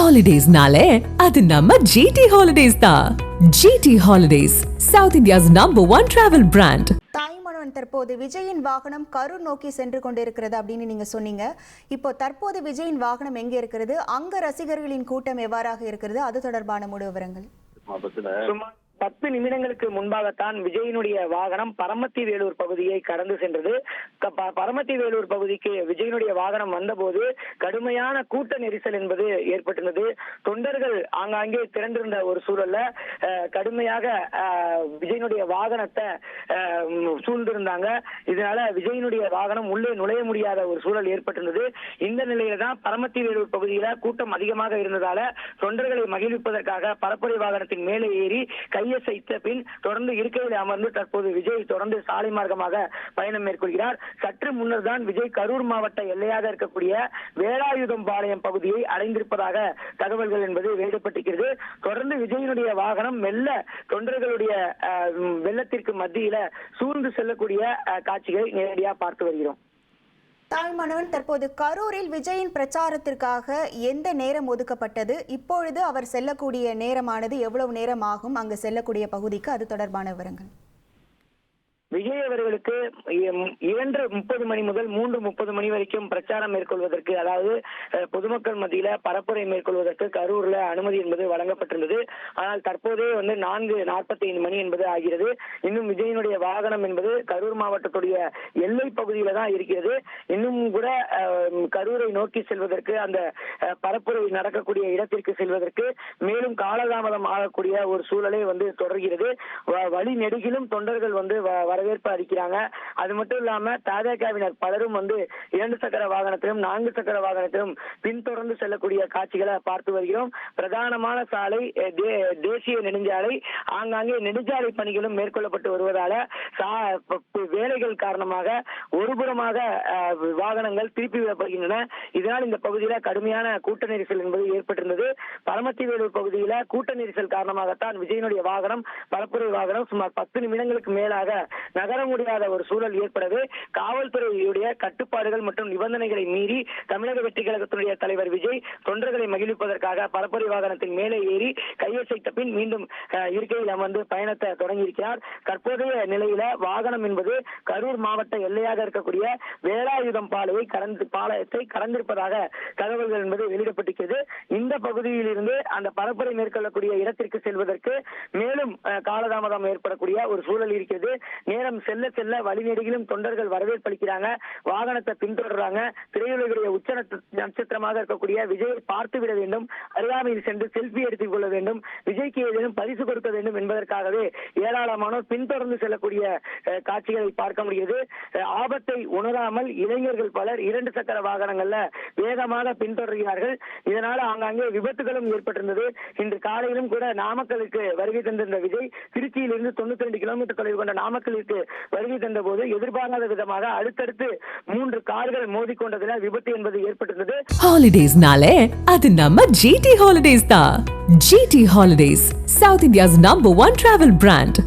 ஹாலிடேஸ்னாலே அது நம்ம ஜிடி ஹாலிடேஸ் தான். GT holidays, south India's #1 travel brand. தாய்மனோன் தற்போது விஜயின் வாகனம் கரூர் நோக்கி சென்று கொண்டிருக்கிறது அப்படின்னு நீங்க சொன்னீங்க. இப்போ தற்போது விஜயின் வாகனம் எங்க இருக்கிறது, அங்க ரசிகர்களின் கூட்டம் எவ்வாறாக இருக்கிறது, அது தொடர்பான முழு விவரங்கள். 10 நிமிடங்களுக்கு முன்பாகத்தான் விஜயினுடைய வாகனம் பரமத்தி வேலூர் பகுதியை கடந்து சென்றது. பரமத்தி வேலூர் பகுதிக்கு விஜயினுடைய வாகனம் வந்தபோது கடுமையான கூட்ட நெரிசல் என்பது ஏற்பட்டிருந்தது. தொண்டர்கள் ஆங்காங்கே திரண்டிருந்த ஒரு சூழல்ல கடுமையாக விஜயினுடைய வாகனத்தை சூழ்ந்திருந்தாங்க. இதனால விஜயினுடைய வாகனம் உள்ளே நுழைய முடியாத ஒரு சூழல் ஏற்பட்டிருந்தது. இந்த நிலையில தான் பரமத்தி வேலூர் பகுதியில கூட்டம் அதிகமாக இருந்ததால தொண்டர்களை மகிழ்விப்பதற்காக பரப்புரை வாகனத்தின் மேலே ஏறி கையசைத்த பின் தொடர்ந்து இருக்கையில் அமர்ந்து தற்போது விஜய் தொடர்ந்து சாலை மார்க்கமாக பயணம் மேற்கொள்கிறார். சற்று முன்னர் தான் விஜய் கரூர் மாவட்ட எல்லையாக இருக்கக்கூடிய வேலாயுதம் பாளையம் பகுதியை அடைந்திருப்பதாக தகவல்கள் என்பது வெளியிடப்பட்டிருக்கிறது. தொடர்ந்து விஜயினுடைய வாகனம் மெல்ல தொண்டர்களுடைய வெள்ளத்திற்கு மத்தியில சூழ்ந்து செல்லக்கூடிய காட்சிகளை நேரடியாக பார்த்து வருகிறோம். தாய்மனோன், தற்போது கரூரில் விஜயின் பிரச்சாரத்திற்காக எந்த நேரம் ஒதுக்கப்பட்டது, இப்பொழுது அவர் செல்லக்கூடிய நேரமானது எவ்வளவு நேரம் ஆகும் அங்கு செல்லக்கூடிய பகுதிக்கு, அது தொடர்பான விவரங்கள். விஜய் அவர்களுக்கு 2:30 மணி முதல் 3:30 மணி வரைக்கும் பிரச்சாரம் மேற்கொள்வதற்கு, அதாவது பொதுமக்கள் மத்தியில பரப்புரை மேற்கொள்வதற்கு கரூர்ல அனுமதி என்பது வழங்கப்பட்டிருந்தது. ஆனால் தற்போதே 4:45 மணி என்பது ஆகிறது. இன்னும் விஜயினுடைய வாகனம் என்பது கரூர் மாவட்டத்துடைய எல்லை பகுதியில தான் இருக்கிறது. இன்னும் கூட கரூரை நோக்கி செல்வதற்கு, அந்த பரப்புரை நடக்கக்கூடிய இடத்திற்கு செல்வதற்கு மேலும் காலதாமதம் ஆகக்கூடிய ஒரு சூழலே தொடர்கிறது. வழி நெடுகிலும் தொண்டர்கள் வரவேற்பு அளிக்கிறாங்க. அது மட்டும் இல்லாம தாஜகவினர் பலரும் 2 சக்கர வாகனத்திலும் 4 சக்கர வாகனத்திலும் பின்தொடர்ந்து செல்லக்கூடிய காட்சிகளை பார்த்து வருகிறோம். பிரதானமான சாலை, தேசிய நெடுஞ்சாலை, ஆங்காங்கே நெடுஞ்சாலை பணிகளும் மேற்கொள்ளப்பட்டு வருவதால வேலைகள் காரணமாக ஒருபுறமாக வாகனங்கள் திருப்பி விடப்படுகின்றன. இதனால் இந்த பகுதியில் கடுமையான கூட்ட நெரிசல் என்பது ஏற்பட்டிருந்தது. பரமத்தி வேலூர் பகுதியில கூட்ட நெரிசல் காரணமாகத்தான் விஜயனுடைய வாகனம், பரப்புரை வாகனம் சுமார் 10 நிமிடங்களுக்கு மேலாக நகர முடியாத ஒரு சூழல் ஏற்படவே காவல்துறையுடைய கட்டுப்பாடுகள் மற்றும் நிபந்தனைகளை மீறி தமிழக வெற்றி கழகத்தினுடைய தலைவர் விஜய் தொண்டர்களை மகிழ்விப்பதற்காக பரப்புரை வாகனத்தின் மேலே ஏறி கையசைத்த பின் மீண்டும் இருக்கையில் அமர்ந்து பயணத்தை தொடங்கியிருக்கிறார். தற்போதைய நிலையில வாகனம் என்பது கரூர் மாவட்ட எல்லையாக இருக்கக்கூடிய வேலாயுதம் பாளையத்தை கடந்திருப்பதாக தகவல்கள் என்பது வெளியிடப்பட்டிருக்கிறது. இந்த பகுதியில் இருந்து அந்த பரப்புரை மேற்கொள்ளக்கூடிய இடத்திற்கு செல்வதற்கு மேலும் காலதாமதம் ஏற்படக்கூடிய ஒரு சூழல் இருக்கிறது. நேரம் செல்ல செல்ல வழிநெடுகிலும் தொண்டர்கள் வரவேற்பளிக்கிறாங்க, வாகனத்தை பின்தொடர்றாங்க. திரையுலகுடைய உச்ச நட்சத்திரமாக இருக்கக்கூடிய விஜயை பார்த்து விட வேண்டும், அருகாமையில் சென்று செல்ஃபி எடுத்துக் கொள்ள வேண்டும், விஜய்க்கு ஏதேனும் பரிசு கொடுக்க வேண்டும் என்பதற்காகவே ஏராளமானோர் பின்தொடர்ந்து செல்லக்கூடிய காட்சிகளை பார்க்க முடிகிறது. ஆபத்தை உணராமல் இளைஞர்கள் பலர் 2 சக்கர வாகனங்கள்ல வேகமாக பின்தொடர்கிறார்கள். இதனால ஆங்காங்கே விபத்துகளும் ஏற்பட்டிருந்தது. இன்று காலையிலும் கூட நாமக்கலுக்கு வருகை தந்திருந்த விஜய் திருச்சியிலிருந்து 92 கிலோமீட்டர் தொலைவு கொண்ட நாமக்கலுக்கு வருகை தந்த போது எதிர்பாராத விதமாக அடுத்தடுத்து 3 கார்கள் மோதிக்கொண்டதுல விபத்து என்பது ஏற்பட்டிருந்தது. ஹாலிடேஸ்னாலே அது நம்ம ஜிடி ஹாலிடேஸ் தான். GT holidays, south India's #1 travel brand.